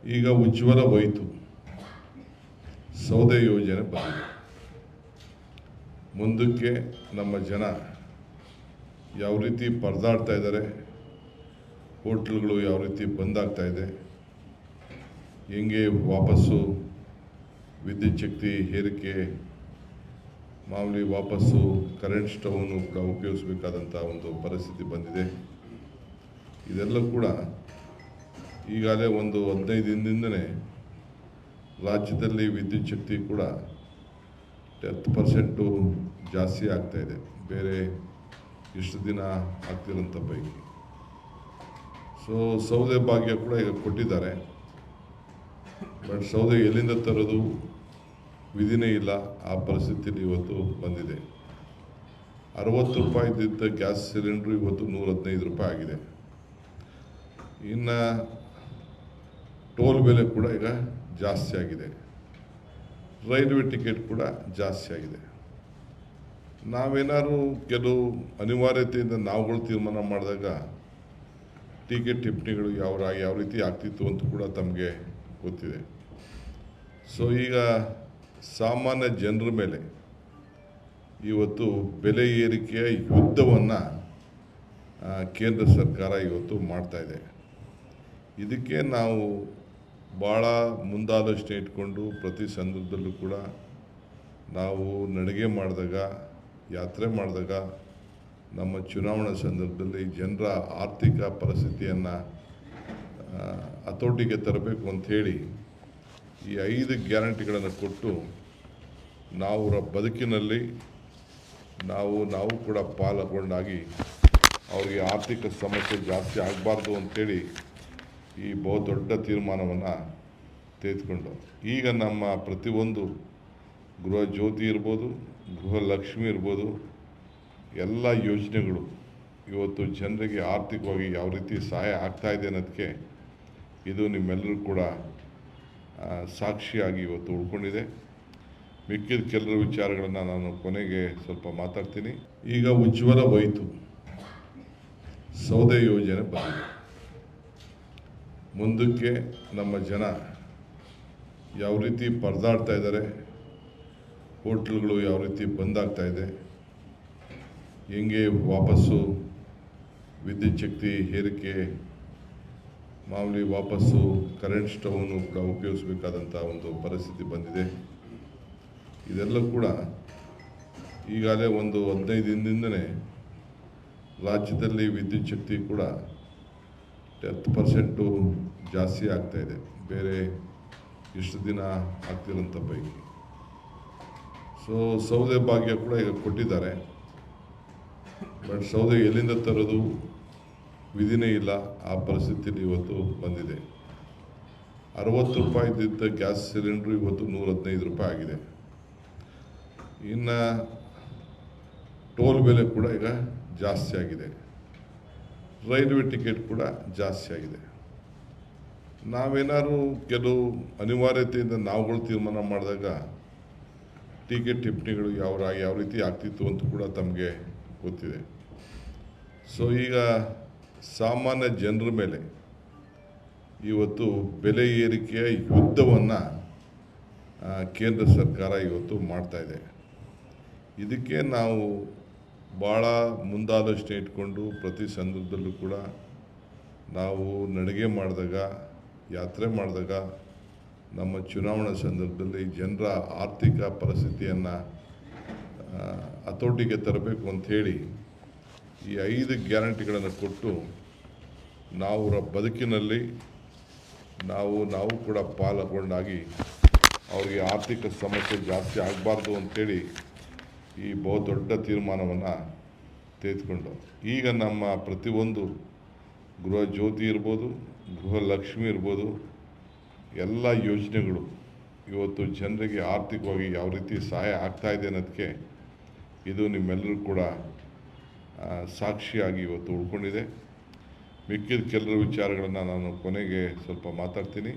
ಈಗ ಉಜ್ವಲ ಹೋಯಿತು, ಸೌದೆ ಯೋಜನೆ ಬಂದಿದೆ. ಮುಂದಕ್ಕೆ ನಮ್ಮ ಜನ ಯಾವ ರೀತಿ ಪರದಾಡ್ತಾ ಇದ್ದಾರೆ, ಹೋಟ್ಲ್ಗಳು ಯಾವ ರೀತಿ ಬಂದಾಗ್ತಾ ಇದೆ, ಹೆಂಗೆ ವಾಪಸ್ಸು ವಿದ್ಯುತ್ ಶಕ್ತಿ ಏರಿಕೆ, ಮಾಮೂಲಿ ವಾಪಸ್ಸು ಕರೆಂಟ್ ಸ್ಟವನ್ನು ಕೂಡ ಉಪಯೋಗಿಸಬೇಕಾದಂಥ ಒಂದು ಪರಿಸ್ಥಿತಿ ಬಂದಿದೆ. ಇದೆಲ್ಲ ಕೂಡ ಈಗಾಗಲೇ ಒಂದು 15 ದಿನದಿಂದಲೇ ರಾಜ್ಯದಲ್ಲಿ ವಿದ್ಯುತ್ ಶಕ್ತಿ ಕೂಡ 10% ಜಾಸ್ತಿ ಆಗ್ತಾಯಿದೆ, ಬೇರೆ ಇಷ್ಟು ದಿನ ಆಗ್ತಿರೋಂಥ ಪೈಕಿ. ಸೊ ಸೌದೆ ಭಾಗ್ಯ ಕೂಡ ಈಗ ಕೊಟ್ಟಿದ್ದಾರೆ, ಬಟ್ ಸೌದೆ ಎಲ್ಲಿಂದ ತರೋದು ವಿಧಿನೇ ಇಲ್ಲ, ಆ ಪರಿಸ್ಥಿತಿಯಲ್ಲಿ ಇವತ್ತು ಬಂದಿದೆ. 60 ರೂಪಾಯಿದ್ದ ಗ್ಯಾಸ್ ಸಿಲಿಂಡ್ರು ಇವತ್ತು 115 ರೂಪಾಯಿ ಆಗಿದೆ. ಇನ್ನು ಟೋಲ್ ಬೆಲೆ ಕೂಡ ಈಗ ಜಾಸ್ತಿ ಆಗಿದೆ, ರೈಲ್ವೆ ಟಿಕೆಟ್ ಕೂಡ ಜಾಸ್ತಿ ಆಗಿದೆ. ನಾವೇನಾದ್ರು ಕೆಲವು ಅನಿವಾರ್ಯತೆಯಿಂದ ನಾವುಗಳು ತೀರ್ಮಾನ ಮಾಡಿದಾಗ ಟೀಕೆ ಟಿಪ್ಪಣಿಗಳು ಯಾವ ರೀತಿ ಆಗ್ತಿತ್ತು ಅಂತ ಕೂಡ ತಮಗೆ ಗೊತ್ತಿದೆ. ಸೊ ಈಗ ಸಾಮಾನ್ಯ ಜನರ ಮೇಲೆ ಇವತ್ತು ಬೆಲೆ ಏರಿಕೆಯ ಯುದ್ಧವನ್ನು ಕೇಂದ್ರ ಸರ್ಕಾರ ಇವತ್ತು ಮಾಡ್ತಾಯಿದೆ. ಇದಕ್ಕೆ ನಾವು ಭಾಳ ಮುಂದಾಲೋಚನೆ ಇಟ್ಕೊಂಡು ಪ್ರತಿ ಸಂದರ್ಭದಲ್ಲೂ ಕೂಡ ನಾವು ನಡಿಗೆ ಮಾಡಿದಾಗ, ಯಾತ್ರೆ ಮಾಡಿದಾಗ, ನಮ್ಮ ಚುನಾವಣಾ ಸಂದರ್ಭದಲ್ಲಿ ಜನರ ಆರ್ಥಿಕ ಪರಿಸ್ಥಿತಿಯನ್ನು ಹತೋಟಿಗೆ ತರಬೇಕು ಅಂಥೇಳಿ ಈ 5 ಗ್ಯಾರಂಟಿಗಳನ್ನು ಕೊಟ್ಟು ನಾವು ಬದುಕಿನಲ್ಲಿ ನಾವು ಕೂಡ ಪಾಲ್ಗೊಂಡಾಗಿ ಅವರಿಗೆ ಆರ್ಥಿಕ ಸಮಸ್ಯೆ ಜಾಸ್ತಿ ಆಗಬಾರ್ದು ಅಂಥೇಳಿ ಈ ಬಹುದೊಡ್ಡ ತೀರ್ಮಾನವನ್ನು ತೆಗೆದುಕೊಂಡು ಈಗ ನಮ್ಮ ಪ್ರತಿಯೊಂದು ಗೃಹ ಜ್ಯೋತಿ ಇರ್ಬೋದು, ಗೃಹಲಕ್ಷ್ಮಿ ಇರ್ಬೋದು, ಎಲ್ಲ ಯೋಜನೆಗಳು ಇವತ್ತು ಜನರಿಗೆ ಆರ್ಥಿಕವಾಗಿ ಯಾವ ರೀತಿ ಸಹಾಯ ಆಗ್ತಾಯಿದೆ ಅನ್ನೋದಕ್ಕೆ ಇದು ನಿಮ್ಮೆಲ್ಲರೂ ಕೂಡ ಸಾಕ್ಷಿಯಾಗಿ ಇವತ್ತು ಉಳ್ಕೊಂಡಿದೆ. ಮಿಕ್ಕಿದ ಕೆಲವು ವಿಚಾರಗಳನ್ನು ನಾನು ಕೊನೆಗೆ ಸ್ವಲ್ಪ ಮಾತಾಡ್ತೀನಿ. ಈಗ ಉಜ್ವಲ ಹೋಯಿತು, ಸೌದೆ ಯೋಜನೆ ಬಂದಿದೆ. ಮುಂದಕ್ಕೆ ನಮ್ಮ ಜನ ಯಾವ ರೀತಿ ಪರದಾಡ್ತಾ ಇದ್ದಾರೆ, ಹೋಟ್ಲ್ಗಳು ಯಾವ ರೀತಿ ಬಂದಾಗ್ತಾ ಇದೆ, ಹೆಂಗೆ ವಾಪಸ್ಸು ವಿದ್ಯುತ್ ಶಕ್ತಿ ಏರಿಕೆ, ಮಾಮೂಲಿ ವಾಪಸ್ಸು ಕರೆಂಟ್ ಸ್ಟವನ್ನು ಕೂಡ ಉಪಯೋಗಿಸಬೇಕಾದಂಥ ಒಂದು ಪರಿಸ್ಥಿತಿ ಬಂದಿದೆ. ಇದೆಲ್ಲ ಕೂಡ ಈಗಾಗಲೇ ಒಂದು 15 ದಿನದಿಂದಲೇ ರಾಜ್ಯದಲ್ಲಿ ವಿದ್ಯುತ್ ಶಕ್ತಿ ಕೂಡ 10% ಜಾಸ್ತಿ ಆಗ್ತಾಯಿದೆ, ಬೇರೆ ಇಷ್ಟು ದಿನ ಆಗ್ತಿರೋಂಥ ಪೈಕಿ. ಸೊ ಸೌದೆ ಭಾಗ್ಯ ಕೂಡ ಈಗ ಕೊಟ್ಟಿದ್ದಾರೆ, ಬಟ್ ಸೌದೆ ಎಲ್ಲಿಂದ ತರೋದು ವಿಧಿನೇ ಇಲ್ಲ, ಆ ಪರಿಸ್ಥಿತಿಯಲ್ಲಿ ಇವತ್ತು ಬಂದಿದೆ. 60 ರೂಪಾಯಿದ್ದ ಗ್ಯಾಸ್ ಸಿಲಿಂಡ್ರು ಇವತ್ತು 115 ರೂಪಾಯಿ ಆಗಿದೆ. ಇನ್ನು ಟೋಲ್ ಬೆಲೆ ಕೂಡ ಈಗ ಜಾಸ್ತಿ ಆಗಿದೆ, ರೈಲ್ವೆ ಟಿಕೆಟ್ ಕೂಡ ಜಾಸ್ತಿ ಆಗಿದೆ. ನಾವೇನಾದ್ರು ಕೆಲವು ಅನಿವಾರ್ಯತೆಯಿಂದ ನಾವುಗಳು ತೀರ್ಮಾನ ಮಾಡಿದಾಗ ಟೀಕೆ ಟಿಪ್ಪಣಿಗಳು ಯಾವ ರೀತಿ ಆಗ್ತಿತ್ತು ಅಂತ ಕೂಡ ತಮಗೆ ಗೊತ್ತಿದೆ. ಸೊ ಈಗ ಸಾಮಾನ್ಯ ಜನರ ಮೇಲೆ ಇವತ್ತು ಬೆಲೆ ಏರಿಕೆಯ ಯುದ್ಧವನ್ನು ಕೇಂದ್ರ ಸರ್ಕಾರ ಇವತ್ತು ಮಾಡ್ತಾಯಿದೆ. ಇದಕ್ಕೆ ನಾವು ಭಾಳ ಮುಂದಾಲೋಚನೆ ಇಟ್ಕೊಂಡು ಪ್ರತಿ ಸಂದರ್ಭದಲ್ಲೂ ಕೂಡ ನಾವು ನಡಿಗೆ ಮಾಡಿದಾಗ, ಯಾತ್ರೆ ಮಾಡಿದಾಗ, ನಮ್ಮ ಚುನಾವಣಾ ಸಂದರ್ಭದಲ್ಲಿ ಜನರ ಆರ್ಥಿಕ ಪರಿಸ್ಥಿತಿಯನ್ನು ಹತೋಟಿಗೆ ತರಬೇಕು ಅಂಥೇಳಿ ಈ 5 ಗ್ಯಾರಂಟಿಗಳನ್ನು ಕೊಟ್ಟು ನಾವು ಬದುಕಿನಲ್ಲಿ ನಾವು ಕೂಡ ಪಾಲ್ಗೊಂಡಾಗಿ ಅವರಿಗೆ ಆರ್ಥಿಕ ಸಮಸ್ಯೆ ಜಾಸ್ತಿ ಆಗಬಾರ್ದು ಅಂಥೇಳಿ ಈ ಬಹುದೊಡ್ಡ ತೀರ್ಮಾನವನ್ನು ತೆಗೆದುಕೊಂಡು ಈಗ ನಮ್ಮ ಪ್ರತಿಯೊಂದು ಗೃಹ ಜ್ಯೋತಿ ಇರ್ಬೋದು, ಗೃಹಲಕ್ಷ್ಮಿ ಇರ್ಬೋದು, ಎಲ್ಲ ಯೋಜನೆಗಳು ಇವತ್ತು ಜನರಿಗೆ ಆರ್ಥಿಕವಾಗಿ ಯಾವ ರೀತಿ ಸಹಾಯ ಆಗ್ತಾಯಿದೆ ಅನ್ನೋದಕ್ಕೆ ಇದು ನಿಮ್ಮೆಲ್ಲರೂ ಕೂಡ ಸಾಕ್ಷಿಯಾಗಿ ಇವತ್ತು ಉಳ್ಕೊಂಡಿದೆ. ಮಿಕ್ಕಿದ ಕೆಲವು ವಿಚಾರಗಳನ್ನು ನಾನು ಕೊನೆಗೆ ಸ್ವಲ್ಪ ಮಾತಾಡ್ತೀನಿ.